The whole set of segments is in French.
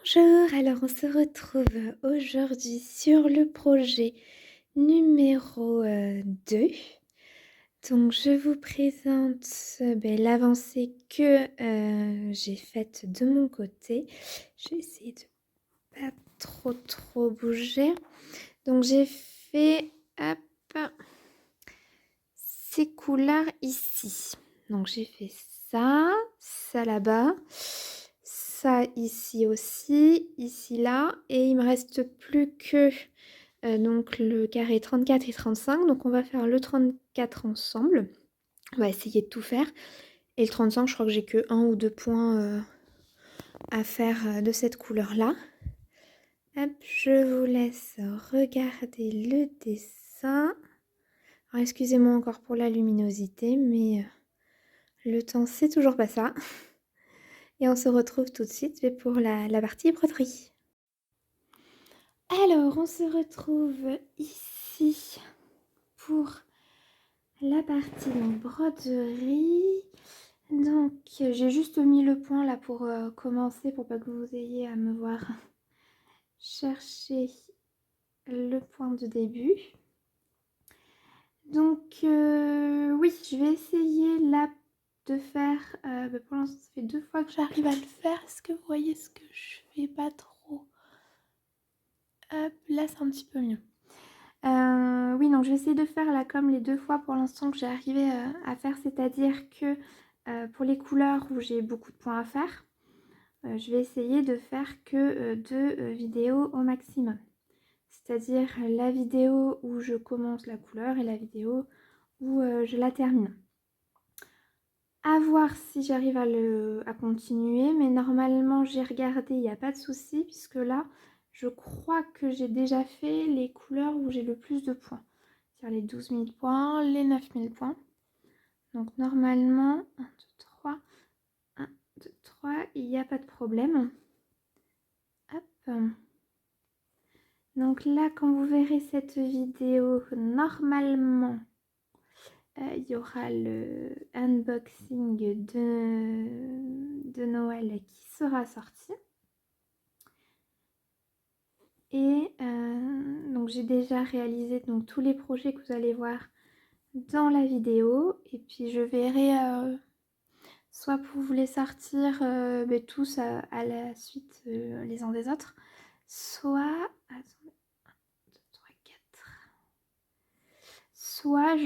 Bonjour, alors on se retrouve aujourd'hui sur le projet numéro 2. Donc je vous présente l'avancée que j'ai faite de mon côté. Je vais essayer de pas trop bouger. Donc j'ai fait hop, ces couleurs ici. Donc j'ai fait ça là-bas, ça ici aussi, ici là, et il me reste plus que donc le carré 34 et 35. Donc on va faire le 34 ensemble. On va essayer de tout faire. Et le 35, je crois que j'ai que 1 ou 2 points à faire de cette couleur-là. Hop, je vous laisse regarder le dessin. Alors excusez-moi encore pour la luminosité, mais le temps c'est toujours pas ça. Et on se retrouve tout de suite pour la partie broderie. Alors, on se retrouve ici pour la partie broderie. Donc, j'ai juste mis le point là pour commencer, pour pas que vous ayez à me voir chercher le point de début. Donc, oui, je vais essayer là de faire, pour l'instant ça fait 2 fois que j'arrive à le faire. Est-ce que vous voyez ce que je fais pas trop? Hop, là c'est un petit peu mieux. Oui, donc je vais essayer de faire là comme les 2 fois pour l'instant que j'ai arrivé à faire, c'est-à-dire que pour les couleurs où j'ai beaucoup de points à faire, je vais essayer de faire que 2 vidéos au maximum. C'est-à-dire la vidéo où je commence la couleur et la vidéo où je la termine. À voir si j'arrive à continuer, mais normalement j'ai regardé, il n'y a pas de souci, puisque là, je crois que j'ai déjà fait les couleurs où j'ai le plus de points. C'est-à-dire les 12 000 points, les 9 000 points. Donc normalement, 1, 2, 3, 1, 2, 3, il n'y a pas de problème. Hop. Donc là, quand vous verrez cette vidéo, normalement, il y aura le unboxing de Noël qui sera sorti. Et donc j'ai déjà réalisé donc, tous les projets que vous allez voir dans la vidéo. Et puis je verrai soit pour vous les sortir tous à la suite les uns des autres. Soit... Attendez, 1, 2, 3, 4. Soit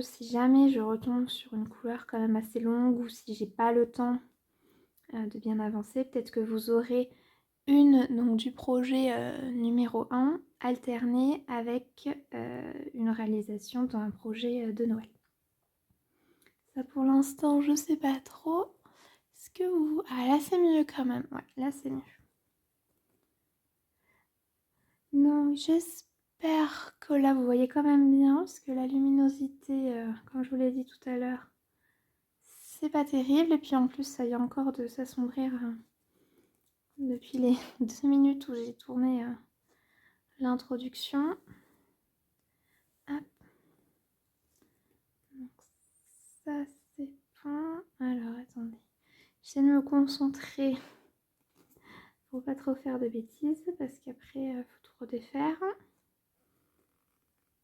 si jamais je retombe sur une couleur quand même assez longue ou si j'ai pas le temps de bien avancer, peut-être que vous aurez une donc, du projet numéro 1 alternée avec une réalisation d'un projet de Noël. Ça pour l'instant je sais pas trop. Est-ce que vous... Ah là c'est mieux quand même, ouais là c'est mieux. Donc j'espère que là vous voyez quand même bien parce que la luminosité, comme je vous l'ai dit tout à l'heure, c'est pas terrible. Et puis en plus ça y est encore de s'assombrir depuis les 2 minutes où j'ai tourné l'introduction. Hop. Donc ça c'est bon. Alors attendez, j'essaie de me concentrer pour pas trop faire de bêtises parce qu'après faut tout redéfaire.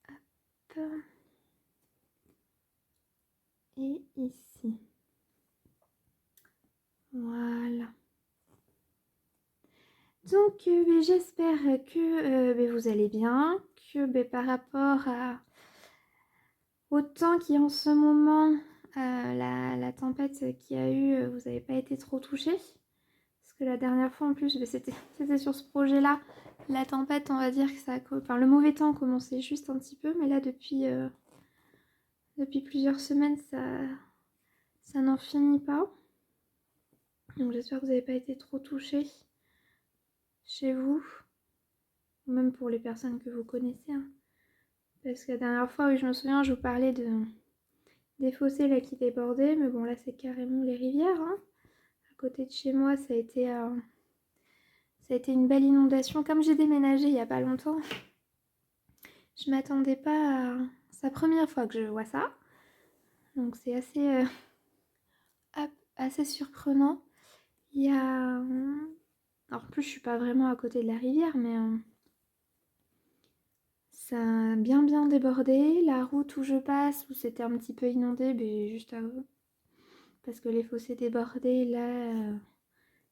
Hop. Et ici. Voilà. Donc j'espère que vous allez bien, que par rapport au temps qui est en ce moment, la tempête qu'il y a eu, vous n'avez pas été trop touchés. Parce que la dernière fois en plus, c'était sur ce projet-là. La tempête, on va dire que enfin, le mauvais temps commençait juste un petit peu, mais là depuis plusieurs semaines, ça n'en finit pas. Donc j'espère que vous n'avez pas été trop touchés chez vous, ou même pour les personnes que vous connaissez. Hein. Parce que la dernière fois, oui, je me souviens, je vous parlais des fossés là qui débordaient, mais bon là c'est carrément les rivières. Hein. À côté de chez moi, ça a été une belle inondation. Comme j'ai déménagé il n'y a pas longtemps, je m'attendais pas à... C'est la première fois que je vois ça. Donc c'est assez surprenant. Il y a Alors, en plus, je suis pas vraiment à côté de la rivière, mais ça a bien débordé. La route où je passe, où c'était un petit peu inondé, juste parce que les fossés débordaient, là,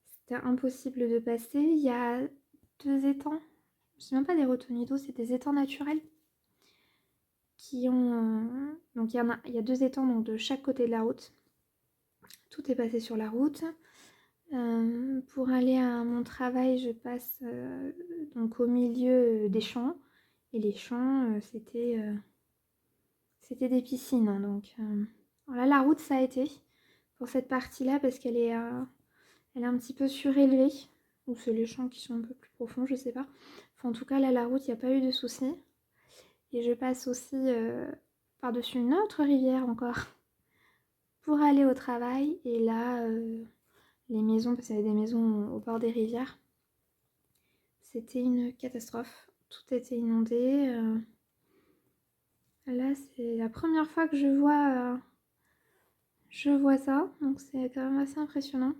c'était impossible de passer. Il y a 2 étangs. Je sais même pas des retenues d'eau, c'est des étangs naturels qui ont... Donc il y a 2 étangs donc, de chaque côté de la route. Tout est passé sur la route. Pour aller à mon travail, je passe donc au milieu des champs. Et les champs, c'était des piscines. Hein, donc voilà, la route, ça a été pour cette partie-là parce qu'elle est, elle est un petit peu surélevée. Ou c'est les champs qui sont un peu plus profonds, je sais pas. Enfin, en tout cas, là, la route, il n'y a pas eu de soucis. Et je passe aussi par-dessus une autre rivière encore pour aller au travail. Et là, les maisons, parce qu'il y avait des maisons au bord des rivières, c'était une catastrophe. Tout était inondé. Là, c'est la première fois que je vois ça. Donc c'est quand même assez impressionnant.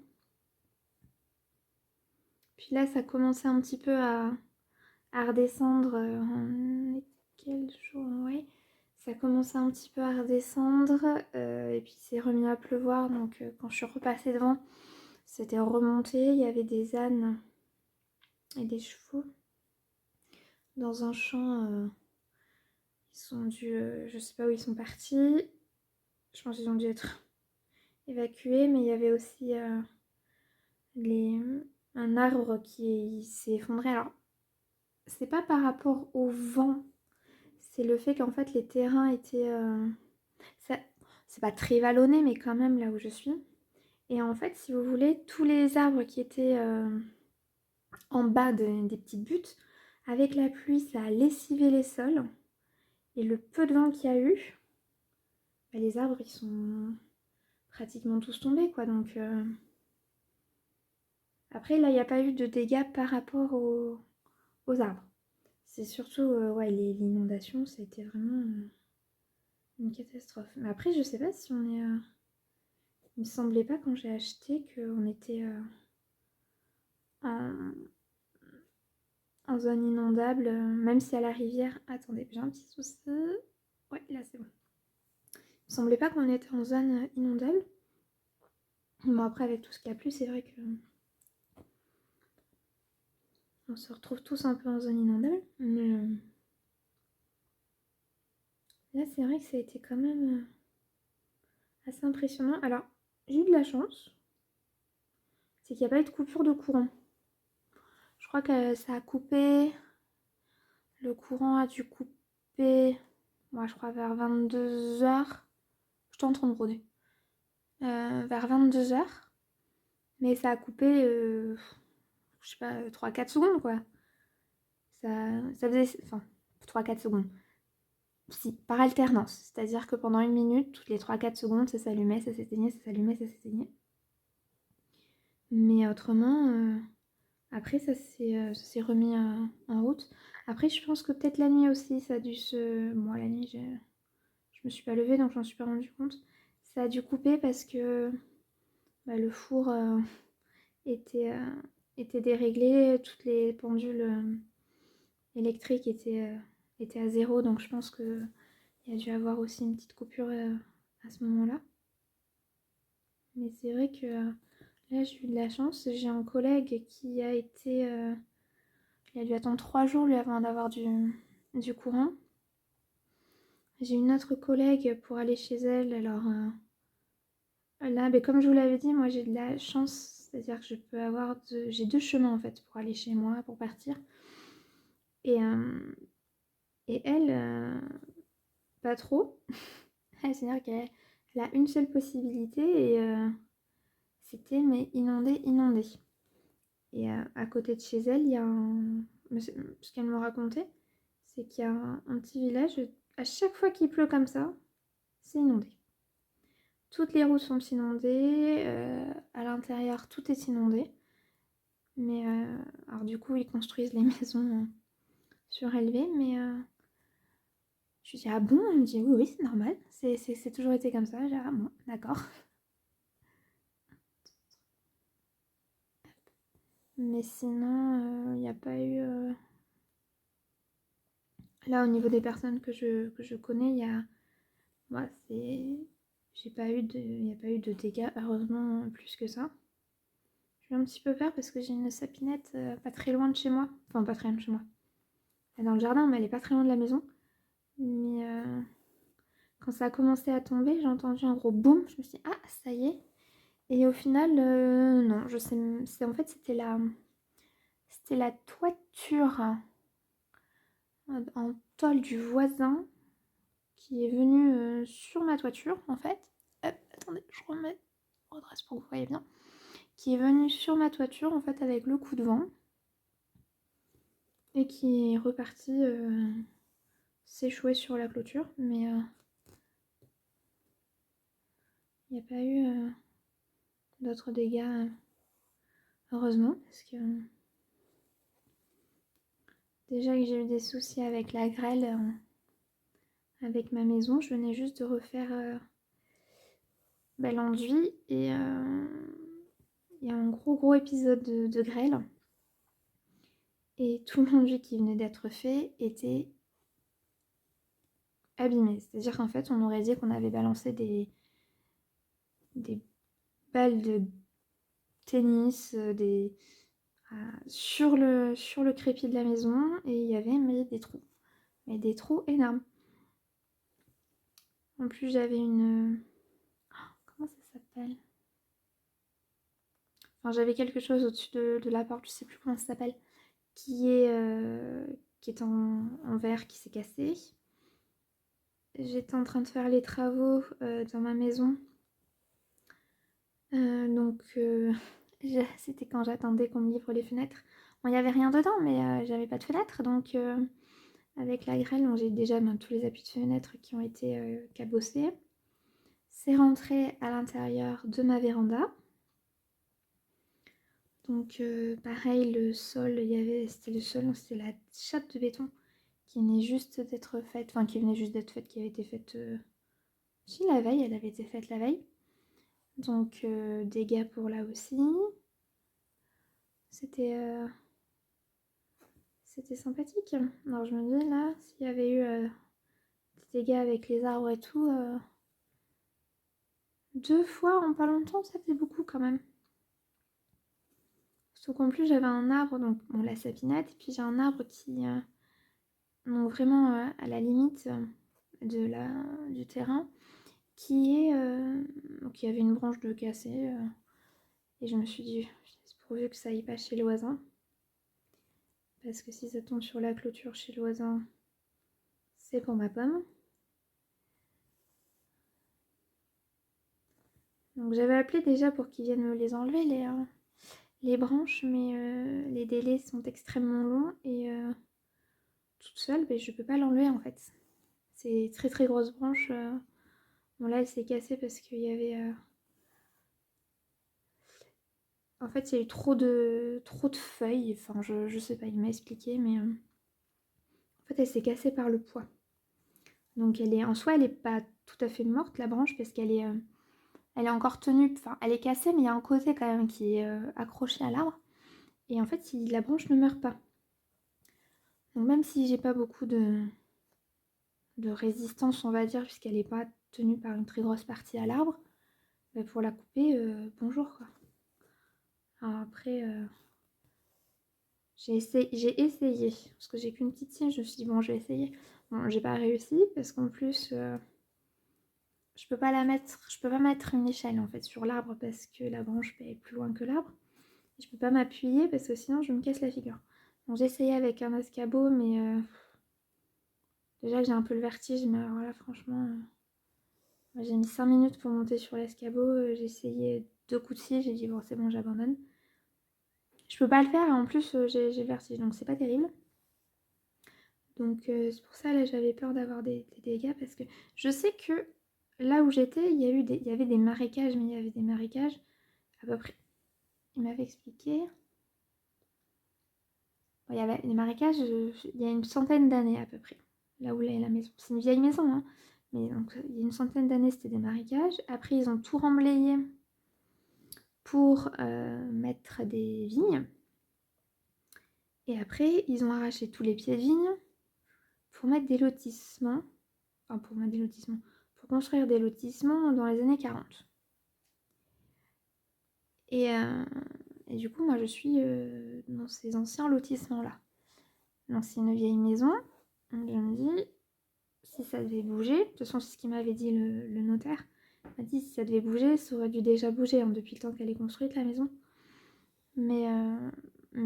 Puis là, ça commençait un petit peu à redescendre. Quel jour? Ouais. Ça commençait un petit peu à redescendre. Et puis c'est remis à pleuvoir. Donc quand je suis repassée devant, c'était remonté. Il y avait des ânes et des chevaux dans un champ. Ils sont dû, je sais pas où ils sont partis. Je pense qu'ils ont dû être évacués, mais il y avait aussi les, un arbre qui s'est effondré. Alors, c'est pas par rapport au vent, c'est le fait qu'en fait les terrains étaient... c'est pas très vallonné, mais quand même là où je suis. Et en fait, si vous voulez, tous les arbres qui étaient en bas des petites buttes, avec la pluie, ça a lessivé les sols. Et le peu de vent qu'il y a eu, les arbres, ils sont pratiquement tous tombés, quoi. Donc, après, là, il n'y a pas eu de dégâts par rapport aux arbres. C'est surtout, ouais, l'inondation, ça a été vraiment une catastrophe. Mais après, je sais pas si on est... Il me semblait pas quand j'ai acheté qu'on était en, en zone inondable, même si à la rivière... Attendez, j'ai un petit souci. Ouais, là, c'est bon. Il me semblait pas qu'on était en zone inondable. Bon, après, avec tout ce qu'il y a plu, c'est vrai que... On se retrouve tous un peu en zone inondable. Mais là, c'est vrai que ça a été quand même assez impressionnant. Alors, j'ai eu de la chance. C'est qu'il n'y a pas eu de coupure de courant. Je crois que ça a coupé. Le courant a dû couper, moi je crois vers 22h. J'étais en train de broder. Vers 22h. Mais ça a coupé, je sais pas, 3-4 secondes quoi. Ça faisait. Enfin, 3-4 secondes. Si, par alternance. C'est-à-dire que pendant une minute, toutes les 3-4 secondes, ça s'allumait, ça s'éteignait, ça s'allumait, ça s'éteignait. Mais autrement, après, ça s'est remis en route. Après, je pense que peut-être la nuit aussi, ça a dû se... Moi, la nuit, je me suis pas levée, donc j'en suis pas rendu compte. Ça a dû couper parce que le four était, était déréglé, toutes les pendules électriques étaient à zéro, donc je pense qu'il y a dû avoir aussi une petite coupure à ce moment-là. Mais c'est vrai que là, j'ai eu de la chance. J'ai un collègue qui a été... il a dû attendre 3 jours lui avant d'avoir du courant. J'ai une autre collègue pour aller chez elle. Alors là, comme je vous l'avais dit, moi j'ai de la chance. C'est-à-dire que je peux avoir... J'ai 2 chemins en fait pour aller chez moi, pour partir. Et elle, pas trop. C'est-à-dire qu'elle a une seule possibilité et c'était mais inondé. Et à côté de chez elle, il y a un... Ce qu'elle me racontait, c'est qu'il y a un petit village. À chaque fois qu'il pleut comme ça, c'est inondé. Toutes les routes sont inondées. À l'intérieur, tout est inondé. Mais alors du coup, ils construisent les maisons surélevées. Mais je lui dis, ah bon? Elle me dit, oui, c'est normal. C'est toujours été comme ça. J'ai dit, ah bon, d'accord. Mais sinon, il n'y a pas eu... Là, au niveau des personnes que je connais, il y a... Ouais, il n'y a pas eu de dégâts, heureusement, plus que ça. J'ai un petit peu peur parce que j'ai une sapinette pas très loin de chez moi. Enfin, pas très loin de chez moi. Elle est dans le jardin, mais elle est pas très loin de la maison. Mais quand ça a commencé à tomber, j'ai entendu un gros boum. Je me suis dit, ah, ça y est. Et au final, non, je sais... En fait, c'était la toiture en tôle du voisin qui est venue sur ma toiture, en fait. Hop, attendez, je redresse pour que vous voyez bien. Qui est venue sur ma toiture, en fait, avec le coup de vent. Et qui est reparti s'échouer sur la clôture. Mais il n'y a pas eu d'autres dégâts, heureusement. Parce que déjà que j'ai eu des soucis avec la grêle, avec ma maison, je venais juste de refaire l'enduit. Et il y a un gros épisode de grêle. Et tout l'enduit qui venait d'être fait était abîmé. C'est-à-dire qu'en fait, on aurait dit qu'on avait balancé des balles de tennis sur le crépi de la maison. Et il y avait des trous. Mais des trous énormes. En plus, j'avais une... Comment ça s'appelle? Enfin, j'avais quelque chose au-dessus de la porte, je sais plus comment ça s'appelle, qui est en verre, qui s'est cassé. J'étais en train de faire les travaux dans ma maison. Donc, c'était quand j'attendais qu'on me livre les fenêtres. Bon, il n'y avait rien dedans, mais j'avais pas de fenêtre. Donc, avec la grêle, j'ai déjà tous les appuis de fenêtre qui ont été cabossés. C'est rentré à l'intérieur de ma véranda. Donc pareil, le sol, c'était la chape de béton qui venait juste d'être faite, qui avait été faite, si la veille, elle avait été faite la veille. Donc dégâts pour là aussi. C'était sympathique. Alors je me dis là, s'il y avait eu des dégâts avec les arbres et tout, 2 fois en pas longtemps, ça fait beaucoup quand même. Sauf qu'en plus j'avais un arbre, donc bon, la sapinette, et puis j'ai un arbre qui... donc vraiment à la limite du terrain, donc il y avait une branche de cassée, et je me suis dit, c'est pourvu que ça aille pas chez le voisin, parce que si ça tombe sur la clôture chez le voisin, c'est pour ma pomme. Donc j'avais appelé déjà pour qu'ils viennent me les enlever, les branches, mais les délais sont extrêmement longs, et toute seule, je peux pas l'enlever en fait. C'est très grosse branche. Bon là elle s'est cassée parce qu'il y avait... En fait il y a eu trop de feuilles, enfin je sais pas, il m'a expliqué, mais en fait elle s'est cassée par le poids. Donc en soi elle est pas tout à fait morte la branche parce qu'elle elle est encore tenue, enfin elle est cassée mais il y a un côté quand même qui est accroché à l'arbre. Et en fait la branche ne meurt pas. Donc même si j'ai pas beaucoup de résistance on va dire puisqu'elle n'est pas tenue par une très grosse partie à l'arbre, pour la couper, bonjour quoi. Alors après j'ai essayé parce que j'ai qu'une petite scie, je me suis dit bon je vais essayer. Bon j'ai pas réussi parce qu'en plus je peux pas mettre une échelle en fait sur l'arbre parce que la branche est plus loin que l'arbre. Et je peux pas m'appuyer parce que sinon je me casse la figure. Donc j'ai essayé avec un escabeau mais déjà que j'ai un peu le vertige, mais alors là franchement j'ai mis 5 minutes pour monter sur l'escabeau, j'ai essayé 2 coups de scie, j'ai dit bon c'est bon j'abandonne. Je peux pas le faire et en plus j'ai le vertige donc c'est pas terrible. Donc c'est pour ça là j'avais peur d'avoir des dégâts parce que je sais que là où j'étais il y avait des marécages, mais il y avait des marécages à peu près, il m'avait expliqué, bon, il y avait des marécages il y a une centaine d'années à peu près, là où est la maison, c'est une vieille maison hein, mais donc il y a une centaine d'années c'était des marécages, après ils ont tout remblayé pour mettre des vignes. Et après, ils ont arraché tous les pieds de vigne pour mettre des lotissements. Enfin, pour mettre des lotissements. Pour construire des lotissements dans les années 40. Et, euh, et du coup, moi, je suis dans ces anciens lotissements-là. Donc, c'est une vieille maison. Donc, je me dis, si ça devait bouger, de toute façon, c'est ce qu'il m'avait dit le notaire. Il m'a dit, si ça devait bouger, ça aurait dû déjà bouger hein, depuis le temps qu'elle est construite, la maison. Mais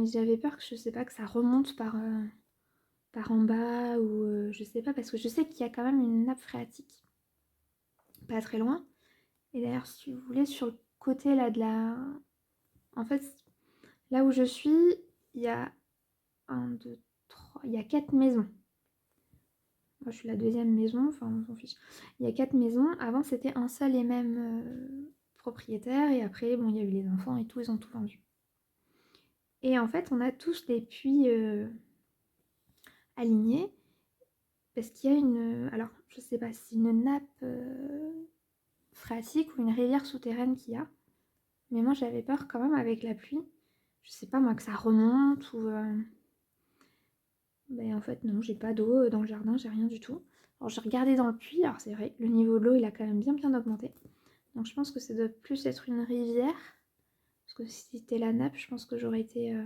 j'avais peur que, je sais pas, que ça remonte par en bas ou je sais pas, parce que je sais qu'il y a quand même une nappe phréatique pas très loin. Et d'ailleurs, si vous voulez, sur le côté là de la... En fait, là où je suis, il y a 1, 2, 3... Il y a 4 maisons. Moi, je suis la deuxième maison, enfin, on s'en fiche. Il y a 4 maisons. Avant, c'était un seul et même propriétaire. Et après, bon, il y a eu les enfants et tout, ils ont tout vendu. Et en fait, on a tous des puits alignés. Parce qu'il y a une... Alors, je sais pas si une nappe phréatique ou une rivière souterraine qu'il y a. Mais moi, j'avais peur quand même avec la pluie. Je sais pas, moi, que ça remonte ou... Ben, en fait, non, j'ai pas d'eau dans le jardin, j'ai rien du tout. Alors, j'ai regardé dans le puits. Alors, c'est vrai, le niveau de l'eau, il a quand même bien augmenté. Donc, je pense que ça doit plus être une rivière. Parce que si c'était la nappe, je pense que j'aurais été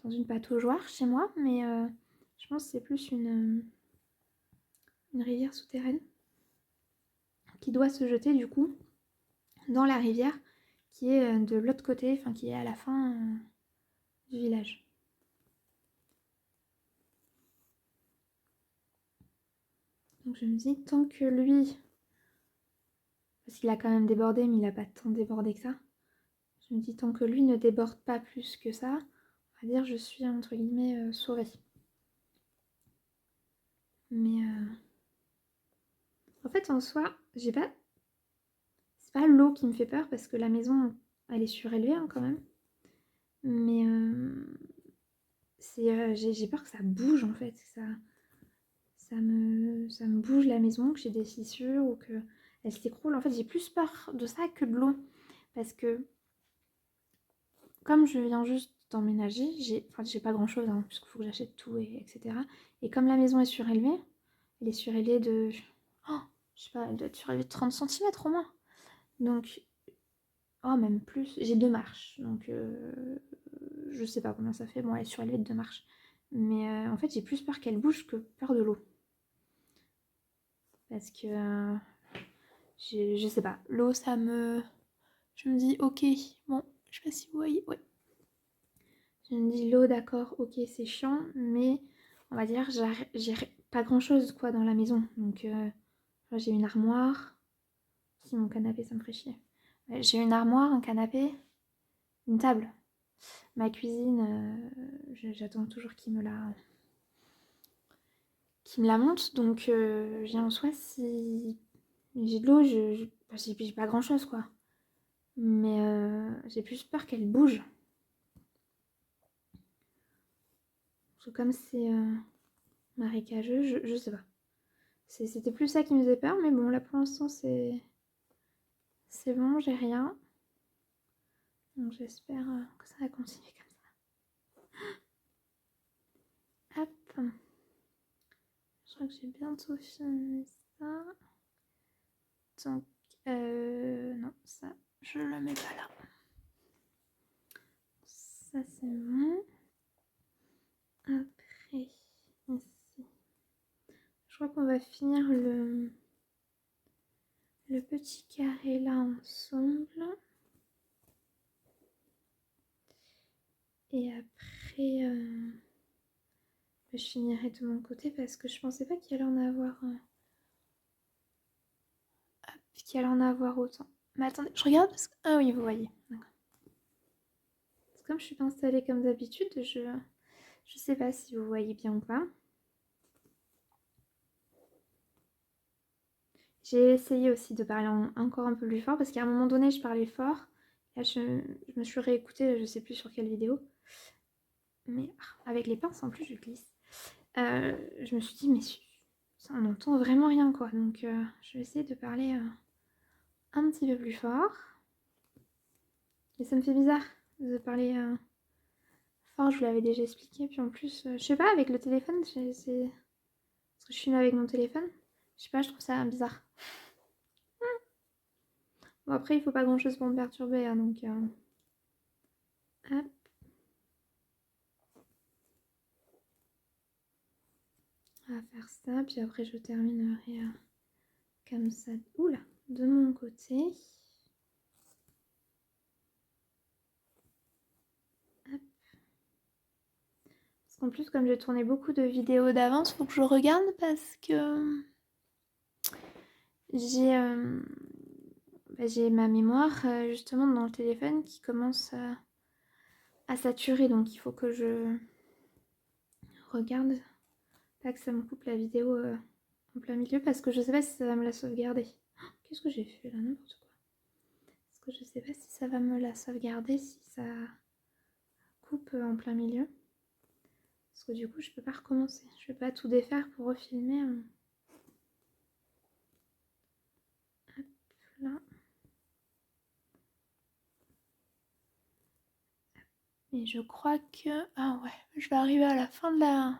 dans une pataugeoire chez moi. Mais je pense que c'est plus une rivière souterraine qui doit se jeter, du coup, dans la rivière qui est de l'autre côté, enfin, qui est à la fin du village. Donc je me dis, tant que lui, parce qu'il a quand même débordé, mais il n'a pas tant débordé que ça, je me dis, tant que lui ne déborde pas plus que ça, on va dire, je suis, entre guillemets, sauvée. Mais en fait, en soi, j'ai pas... C'est pas l'eau qui me fait peur, parce que la maison, elle est surélevée hein, quand même. Mais j'ai peur que ça bouge, en fait. Ça me bouge la maison, que j'ai des fissures ou que elle s'écroule. En fait, j'ai plus peur de ça que de l'eau. Parce que comme je viens juste d'emménager, j'ai pas grand chose, hein, puisqu'il faut que j'achète tout, etc. Et comme la maison est surélevée, elle est surélevée de... Oh, je sais pas, elle doit être surélevée de 30 centimètres au moins. Donc, oh, même plus. J'ai 2 marches, donc je sais pas combien ça fait. Bon, elle est surélevée de 2 marches. Mais en fait, j'ai plus peur qu'elle bouge que peur de l'eau. Parce que, je sais pas, l'eau, ça me... Je me dis, ok, bon, je sais pas si vous voyez, ouais. Je me dis l'eau, d'accord, ok, c'est chiant, mais on va dire, j'ai pas grand chose quoi dans la maison. Donc, j'ai une armoire. Si mon canapé, ça me ferait chier. Ouais, j'ai une armoire, un canapé, une table. Ma cuisine, j'attends toujours qu'il me la monte. Donc, j'ai en soi, si j'ai de l'eau, j'ai pas grand chose quoi. Mais j'ai plus peur qu'elle bouge. Parce que comme c'est marécageux, je sais pas. C'était plus ça qui me faisait peur, mais bon, là pour l'instant, c'est bon, j'ai rien. Donc j'espère que ça va continuer comme ça. Hop. Je crois que j'ai bientôt fini ça. Donc, non, ça, je le mets pas là. Ça, c'est bon. Après, ici. Je crois qu'on va finir le petit carré là ensemble. Et après, je finirai de mon côté parce que je pensais pas qu'il allait en avoir... qu'il allait en avoir autant. Mais attendez, je regarde parce que... Ah oui, vous voyez. D'accord. Comme je suis pas installée comme d'habitude, je sais pas si vous voyez bien ou pas. J'ai essayé aussi de parler encore un peu plus fort parce qu'à un moment donné, je parlais fort. Là, je me suis réécoutée, je sais plus sur quelle vidéo. Mais avec les pinces en plus, je glisse. Je me suis dit, mais ça, on n'entend vraiment rien quoi. Donc, je vais essayer de parler un petit peu plus fort. Et ça me fait bizarre de parler Enfin, je vous l'avais déjà expliqué, puis en plus, je sais pas, avec le téléphone, parce que je filme avec mon téléphone, je sais pas, je trouve ça bizarre. Bon, après, il faut pas grand chose pour me perturber, hein, donc hop. On va faire ça, puis après je terminerai comme ça. Oula, de mon côté. Hop. Parce qu'en plus, comme j'ai tourné beaucoup de vidéos d'avance, faut que je regarde parce que j'ai ma mémoire justement dans le téléphone qui commence à saturer, donc il faut que je regarde, pas que ça me coupe la vidéo en plein milieu, parce que je sais pas si ça va me la sauvegarder. Qu'est-ce que j'ai fait là, n'importe quoi. Parce que je sais pas si ça va me la sauvegarder, si ça coupe en plein milieu. Parce que du coup, je peux pas recommencer. Je vais pas tout défaire pour refilmer. Hop là. Et je crois que... Ah ouais, je vais arriver à la fin de la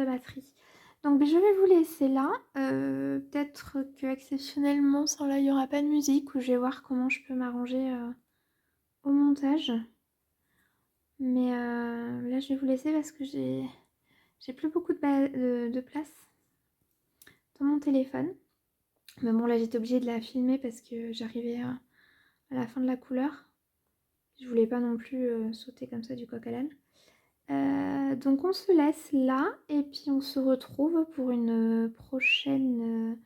batterie. Donc je vais vous laisser là. Peut-être que exceptionnellement, sans là, il n'y aura pas de musique. Ou je vais voir comment je peux m'arranger au montage. Mais là, je vais vous laisser parce que j'ai plus beaucoup de place dans mon téléphone. Mais bon, là, j'étais obligée de la filmer parce que j'arrivais à la fin de la couleur. Je voulais pas non plus sauter comme ça du coq à l'âne. Donc on se laisse là et puis on se retrouve pour une prochaine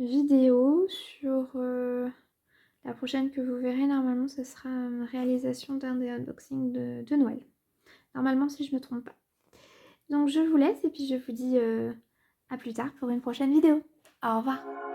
vidéo sur la prochaine que vous verrez. Normalement, ce sera une réalisation d'un des unboxings de Noël. Normalement, si je me trompe pas. Donc je vous laisse et puis je vous dis à plus tard pour une prochaine vidéo. Au revoir.